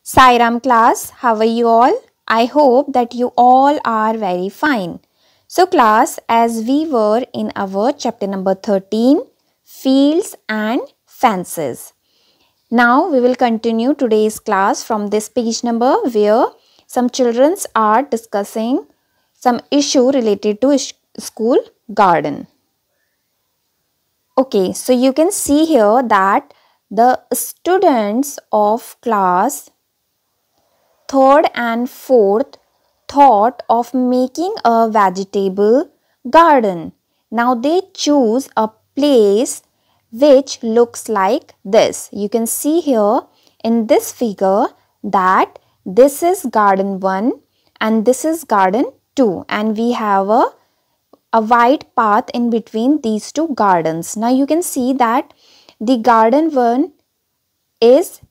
Sairam class, how are you all? I hope that you all are very fine. So class, as we were in our chapter number 13, Fields and Fences. Now we will continue today's class from this page number where some children are discussing some issue related to school garden. Okay, so you can see here that the students of class 3rd and 4th thought of making a vegetable garden. Now they choose a place which looks like this. You can see here in this figure that this is garden 1 and this is garden 2, and we have a wide path in between these two gardens. Now you can see that the garden 1 is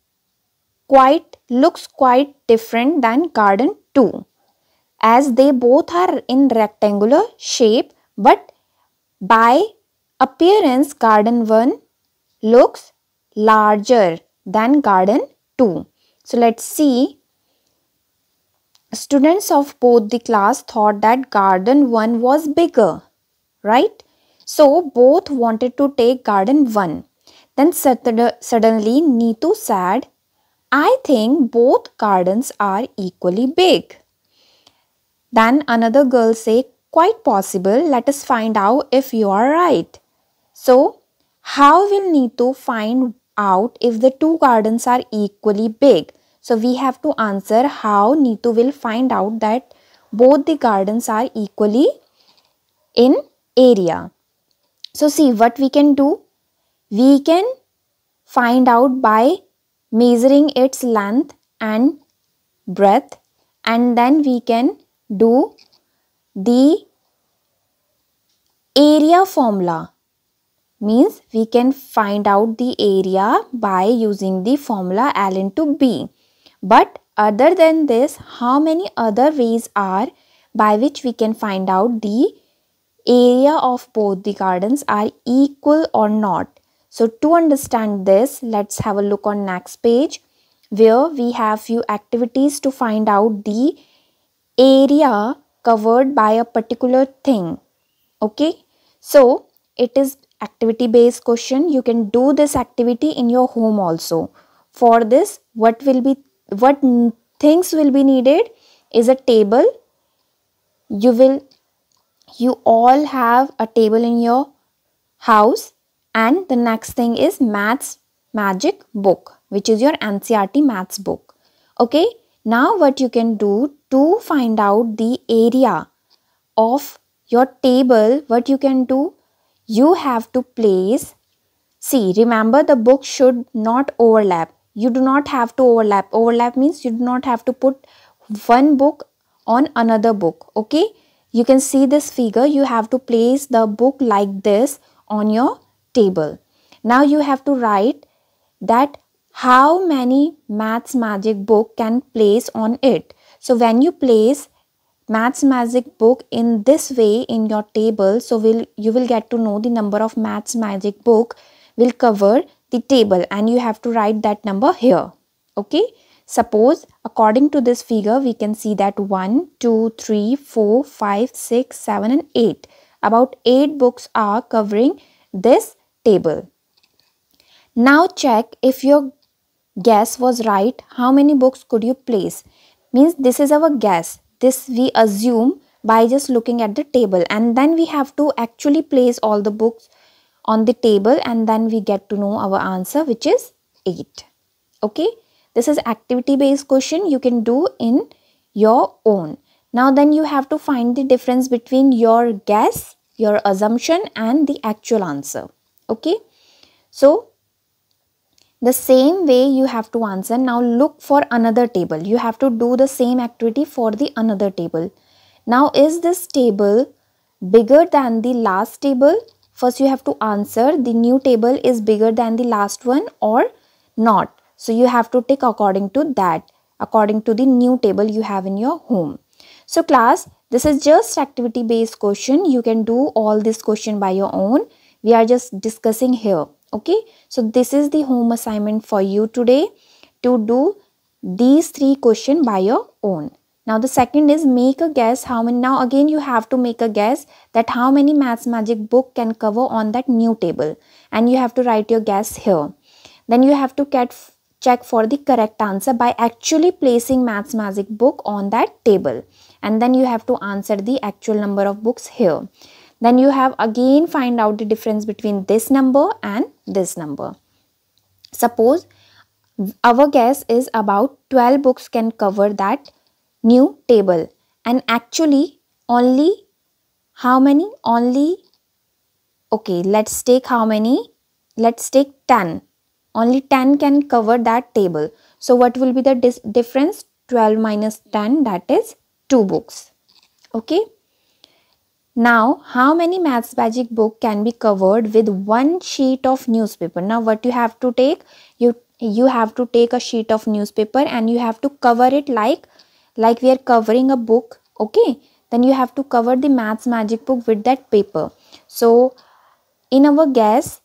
looks quite different than garden 2, as they both are in rectangular shape, but by appearance garden 1 looks larger than garden 2. So let's see. Students of both the class thought that garden 1 was bigger, right? So both wanted to take garden 1. Then suddenly Neetu said, I think both gardens are equally big. Then another girl said, quite possible, let us find out if you are right. So, how will Neetu find out if the two gardens are equally big? So, we have to answer how Neetu will find out that both the gardens are equally in area. So, see what we can do. We can find out by measuring its length and breadth, and then we can do the area formula. Means we can find out the area by using the formula L into B. But other than this, how many other ways are by which we can find out the area of both the gardens are equal or not? So to understand this, let's have a look on next page where we have few activities to find out the area covered by a particular thing. Okay, so it is activity based question. You can do this activity in your home also. For this, what things will be needed is a table. You all have a table in your house, and the next thing is maths magic book, which is your NCERT maths book. Okay, now what you can do to find out the area of your table, what you can do, you have to place, see, remember the book should not overlap. You do not have to overlap. Overlap means you do not have to put one book on another book. Okay, you can see this figure. You have to place the book like this on your table. Now you have to write that how many maths magic book can place on it. So when you place maths magic book in this way in your table, so you will get to know the number of maths magic book will cover the table, and you have to write that number here. Okay, suppose according to this figure we can see that 1 2 3 4 5 6 7 and 8, about 8 books are covering this table. Now check if your guess was right. How many books could you place? Means this is our guess. This we assume by just looking at the table, and then we have to actually place all the books on the table, and then we get to know our answer, which is 8. Okay, this is activity based question. You can do in your own. Now then you have to find the difference between your guess, your assumption, and the actual answer. Okay, so the same way you have to answer. Now look for another table. You have to do the same activity for the another table. Now is this table bigger than the last table? First you have to answer the new table is bigger than the last one or not. So you have to tick according to that, according to the new table you have in your home. So class, this is just activity based question. You can do all this question by your own. We are just discussing here. Okay, so this is the home assignment for you today, to do these three questions by your own. Now the second is make a guess how many. Now again you have to make a guess that how many Maths Magic book can cover on that new table, and you have to write your guess here. Then you have to check for the correct answer by actually placing Maths Magic book on that table, and then you have to answer the actual number of books here. Then you have again find out the difference between this number and this number. Suppose our guess is about 12 books can cover that new table, and actually only how many? Only, okay, let's take how many? Let's take 10. Only 10 can cover that table. So what will be the difference? 12 minus 10, that is 2 books. Okay. Now, how many Maths Magic book can be covered with one sheet of newspaper? Now, what you have to take? You have to take a sheet of newspaper and you have to cover it like we are covering a book. Okay. Then you have to cover the Maths Magic book with that paper. So, in our guess,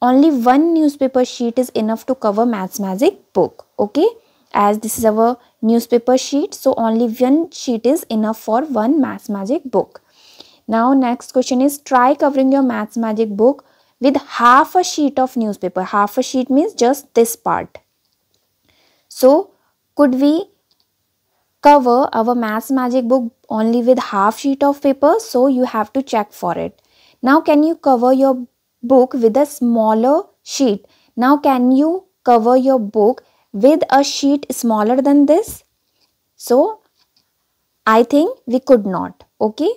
only one newspaper sheet is enough to cover Maths Magic book. Okay. As this is our newspaper sheet, so only one sheet is enough for one Maths Magic book. Now next question is try covering your Maths Magic book with half a sheet of newspaper. Half a sheet means just this part. So could we cover our Maths Magic book only with half sheet of paper? So you have to check for it. Now can you cover your book with a smaller sheet? Now can you cover your book with a sheet smaller than this? So I think we could not. Okay.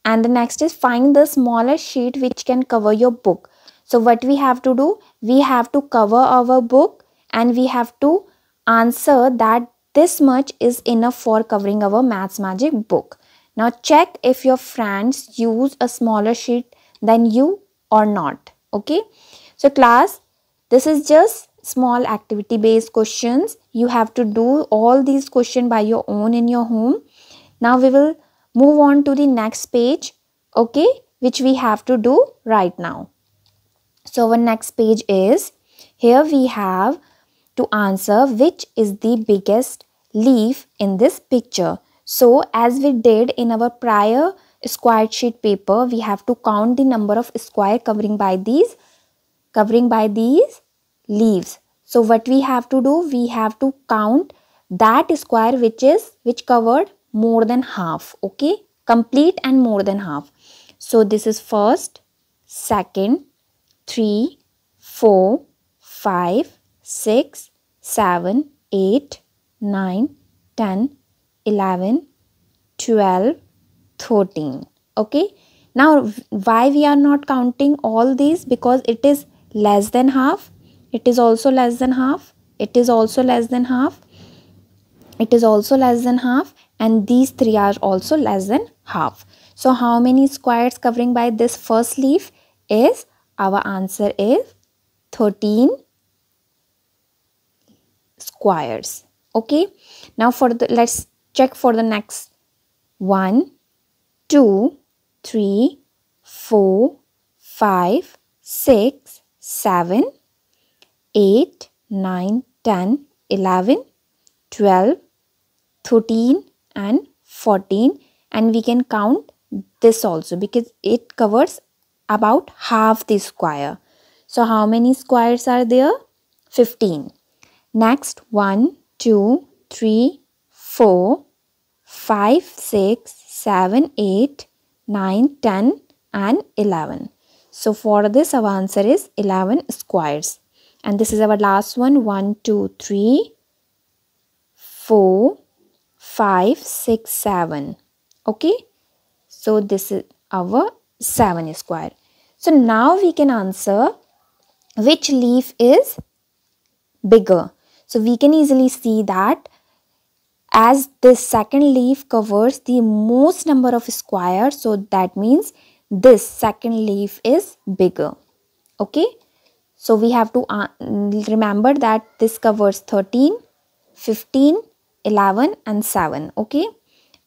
And the next is find the smallest sheet which can cover your book. So what we have to do? We have to cover our book and we have to answer that this much is enough for covering our Maths Magic book. Now check if your friends use a smaller sheet than you or not. Okay. So class, this is just small activity based questions. You have to do all these questions by your own in your home. Now we will move on to the next page, okay, which we have to do right now. So our next page is, here we have to answer which is the biggest leaf in this picture. So as we did in our prior square sheet paper, we have to count the number of square covering by these leaves. So what we have to do? We have to count that square which covered more than half. Okay, complete and more than half. So this is first, second, 3, 4, 5, 6, 7, 8, 9, 10, 11, 12, 13. Okay. Now why we are not counting all these? Because it is less than half. It is also less than half. It is also less than half. It is also less than half, and these three are also less than half. So how many squares covering by this first leaf is? Our answer is 13 squares. Okay. Now let's check for the next 1, 2, 3, 4, 5, 6, 7, 8, 9, 10, 11, 12, 13 and 14, and we can count this also because it covers about half the square. So how many squares are there? 15. Next 1, 2, 3, 4, 5, 6, 7, 8, 9, 10 and 11. So for this our answer is 11 squares. And this is our last one. 1, 2, 3, 4, 5, 6, 7. Okay. So this is our 7 square. So now we can answer which leaf is bigger. So we can easily see that as this second leaf covers the most number of squares, so that means this second leaf is bigger. Okay. So we have to remember that this covers 13, 15, 11 and 7. Okay.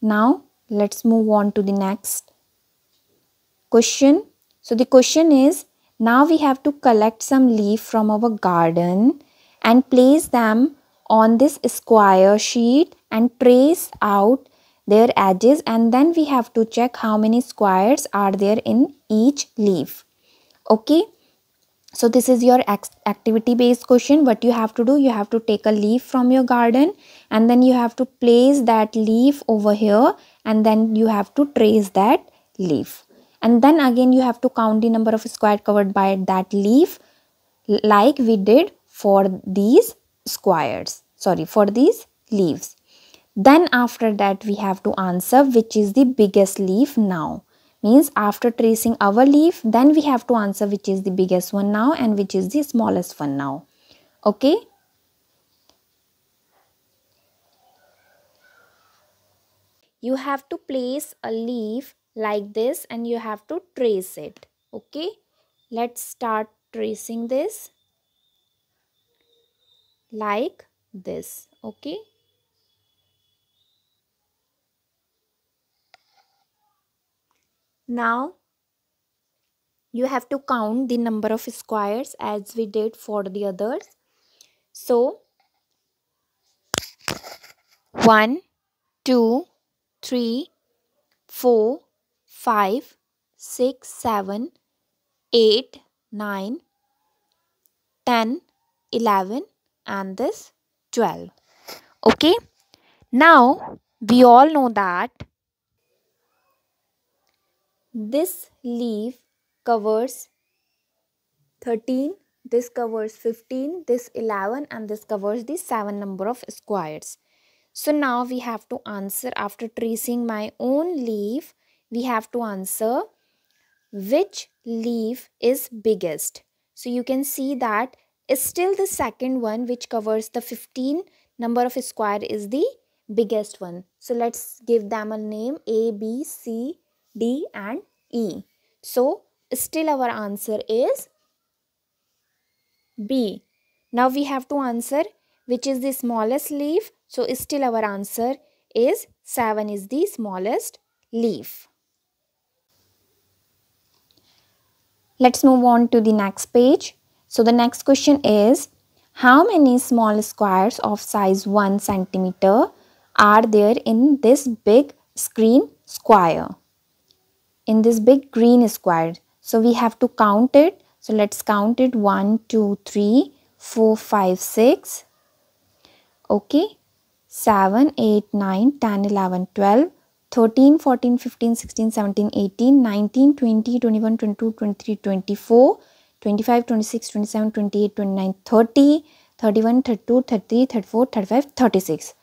Now let's move on to the next question. So the question is, now we have to collect some leaf from our garden and place them on this square sheet and trace out their edges, and then we have to check how many squares are there in each leaf. Okay, so this is your activity based question. What you have to do, you have to take a leaf from your garden and then you have to place that leaf over here, and then you have to trace that leaf, and then again you have to count the number of squares covered by that leaf, like we did for these squares, sorry, for these leaves. Then after that we have to answer which is the biggest leaf now. Means after tracing our leaf, then we have to answer which is the biggest one now and which is the smallest one now. Okay. You have to place a leaf like this and you have to trace it. Okay. Let's start tracing this like this. Okay. Now you have to count the number of squares as we did for the others. So 1, 2, 3, 4, 5, 6, 7, 8, 9, 10, 11 and this 12. Okay. Now we all know that this leaf covers 13, this covers 15, this 11 and this covers the 7 number of squares. So now we have to answer after tracing my own leaf, we have to answer which leaf is biggest. So you can see that is still the second one which covers the 15 number of square is the biggest one. So let's give them a name A, B, C, D and E. So still our answer is B. Now we have to answer which is the smallest leaf. So still our answer is 7 is the smallest leaf. Let's move on to the next page. So the next question is, how many small squares of size 1 centimeter are there in this big screen square? In this big green square. So we have to count it. So let's count it 1, 2, 3, 4, 5, 6. Okay. 7, 8, 9, 10, 11, 12. 13, 14, 15, 16, 17, 18, 19, 20, 21, 22, 23, 24, 25, 26, 27, 28, 29, 30, 31, 32, 33, 34, 35, 36.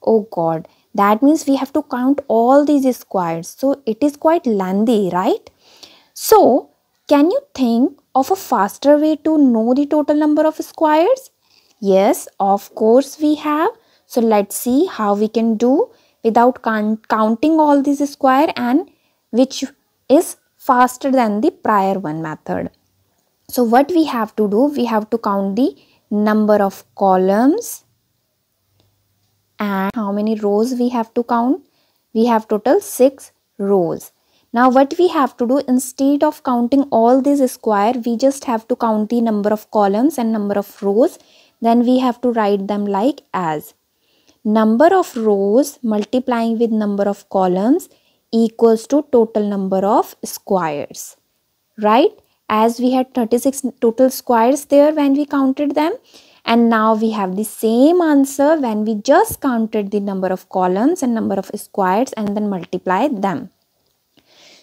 Oh God, that means we have to count all these squares. So it is quite lengthy, right? So can you think of a faster way to know the total number of squares? Yes, of course we have. So let's see how we can do without counting all these square and which is faster than the prior one method. So what we have to do, we have to count the number of columns and how many rows we have to count. We have total 6 rows. Now what we have to do, instead of counting all these square, we just have to count the number of columns and number of rows. Then we have to write them like as number of rows multiplying with number of columns equals to total number of squares, right? As we had 36 total squares there when we counted them, and now we have the same answer when we just counted the number of columns and number of squares and then multiplied them.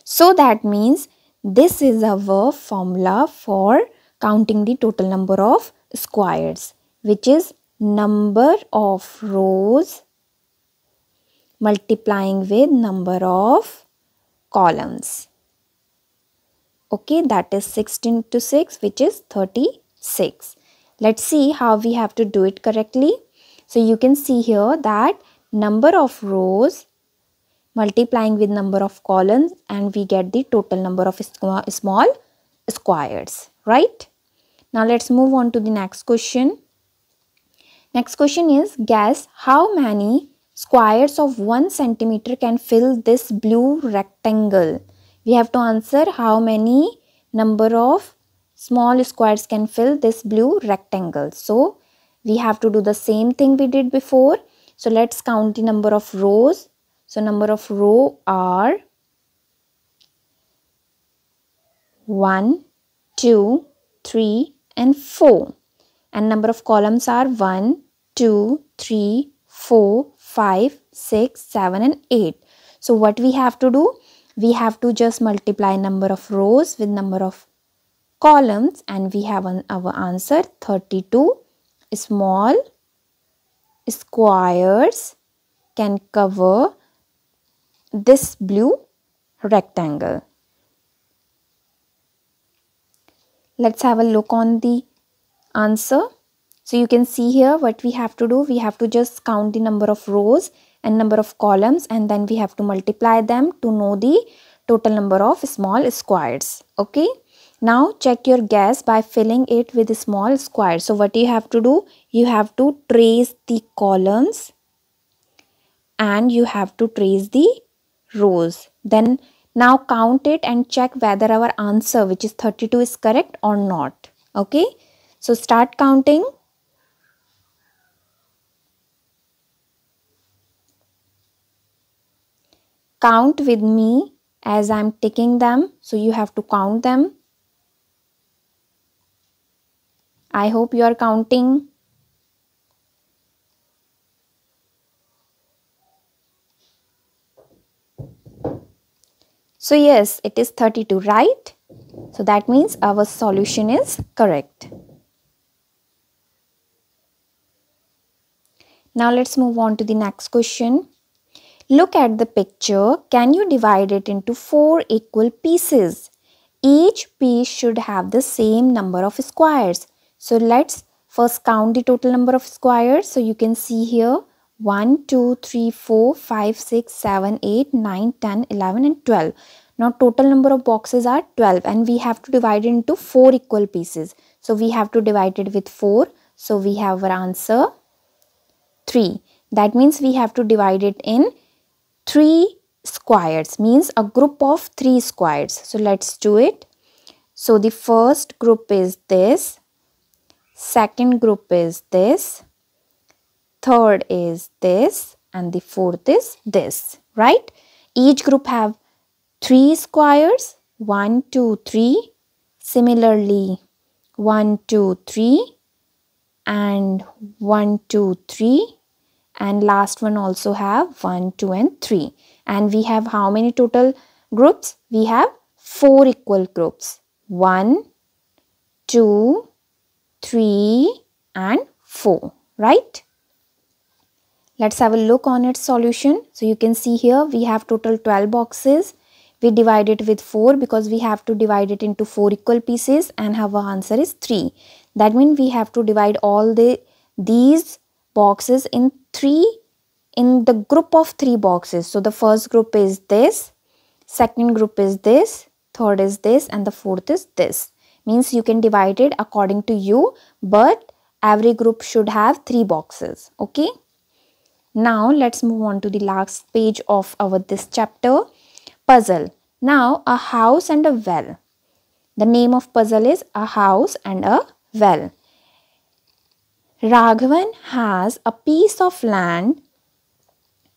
So that means this is our formula for counting the total number of squares, which is number of rows multiplying with number of columns. Okay, that is 16 to 6, which is 36. Let's see how we have to do it correctly. So you can see here that number of rows multiplying with number of columns and we get the total number of small squares, right? Now let's move on to the next question. Next question is, guess how many squares of 1 centimeter can fill this blue rectangle. We have to answer how many number of small squares can fill this blue rectangle. So we have to do the same thing we did before. So let's count the number of rows. So number of row are 1, 2, 3 and 4. And number of columns are 1, 2, 3, 4, 5, 6, 7 and 8. So what we have to do? We have to just multiply number of rows with number of columns and we have our answer 32 small squares can cover this blue rectangle. Let's have a look on the answer. So you can see here what we have to do. We have to just count the number of rows and number of columns and then we have to multiply them to know the total number of small squares. Okay. Now check your guess by filling it with small squares. So what you have to do? You have to trace the columns and you have to trace the rows. Then now count it and check whether our answer, which is 32, is correct or not. Okay. So start counting. Count with me as I am ticking them. So you have to count them. I hope you are counting. So yes, it is 32, right? So that means our solution is correct. Now let's move on to the next question. Look at the picture. Can you divide it into 4 equal pieces? Each piece should have the same number of squares. So let's first count the total number of squares. So you can see here 1, 2, 3, 4, 5, 6, 7, 8, 9, 10, 11 and 12. Now total number of boxes are 12 and we have to divide it into 4 equal pieces. So we have to divide it with 4. So we have our answer 3. That means we have to divide it in 3 squares, means a group of 3 squares. So let's do it. So the first group is this, second group is this, third is this and the fourth is this, right? Each group have 3 squares, 1, 2, 3. Similarly 1, 2, 3 and 1, 2, 3. And last one also have 1, 2 and 3. And we have how many total groups? We have 4 equal groups. 1, 2, 3 and 4. Right? Let's have a look on its solution. So you can see here we have total 12 boxes. We divide it with 4 because we have to divide it into 4 equal pieces and our answer is 3. That means we have to divide all these boxes in the group of 3 boxes. So the first group is this, second group is this, third is this and the fourth is this. Means you can divide it according to you, but every group should have 3 boxes. Okay. Now let's move on to the last page of this chapter. Puzzle. Now a house and a well. The name of puzzle is a house and a well. Raghavan has a piece of land.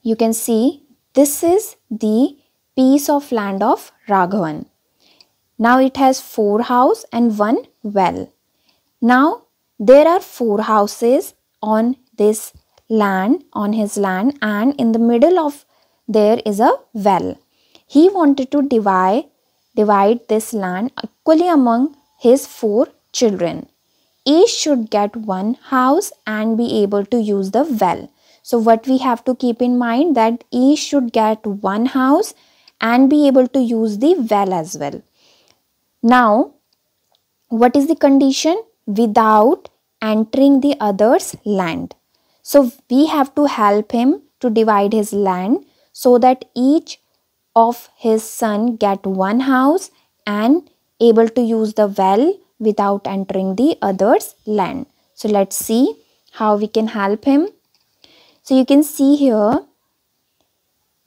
You can see this is the piece of land of Raghavan. Now it has 4 houses and 1 well. Now there are 4 houses on this land, on his land, and in the middle of there is a well. He wanted to divide this land equally among his 4 children. Each should get 1 house and be able to use the well. So what we have to keep in mind that each should get 1 house and be able to use the well as well. Now, what is the condition? Without entering the other's land. So we have to help him to divide his land so that each of his son get 1 house and able to use the well without entering the other's land. So let's see how we can help him. So you can see here,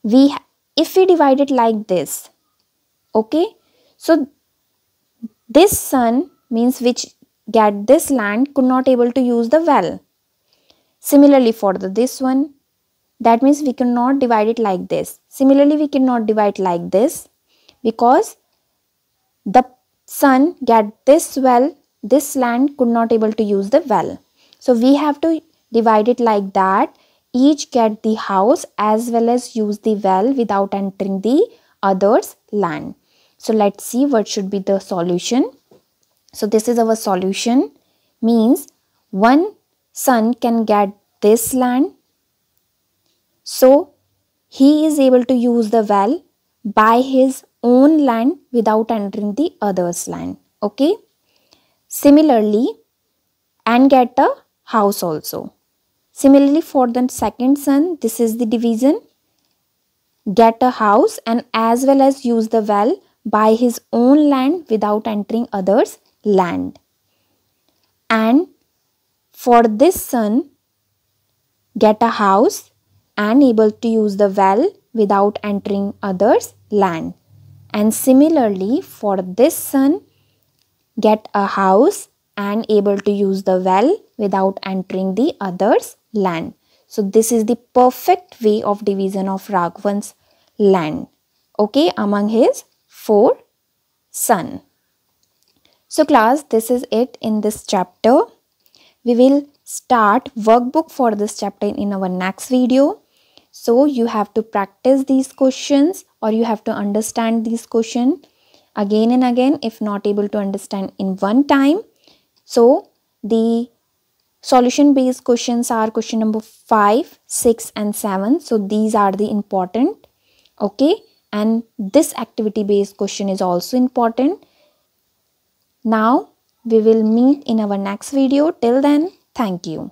if we divide it like this, okay, so this son means which get this land could not able to use the well, Similarly for this one, that means we cannot divide it like this. Similarly, we cannot divide like this because the son get this well, this land could not able to use the well. So we have to divide it like that. Each get the house as well as use the well without entering the other's land. So let's see what should be the solution. So this is our solution, means one son can get this land. So he is able to use the well by his own land without entering the other's land. Okay. Similarly, and get a house also. Similarly for the second son, this is the division. Get a house and as well as use the well by his own land without entering others' land. And for this son, get a house and able to use the well without entering others' land. And similarly for this son, get a house and able to use the well without entering the other's land. So this is the perfect way of division of Raghavan's land, okay, among his 4 sons. So class, this is it in this chapter. We will start workbook for this chapter in our next video. So you have to practice these questions or you have to understand these questions again and again if not able to understand in one time. So the solution based questions are question number 5, 6 and 7. So these are the important. Okay. And this activity based question is also important. Now we will meet in our next video. Till then, thank you.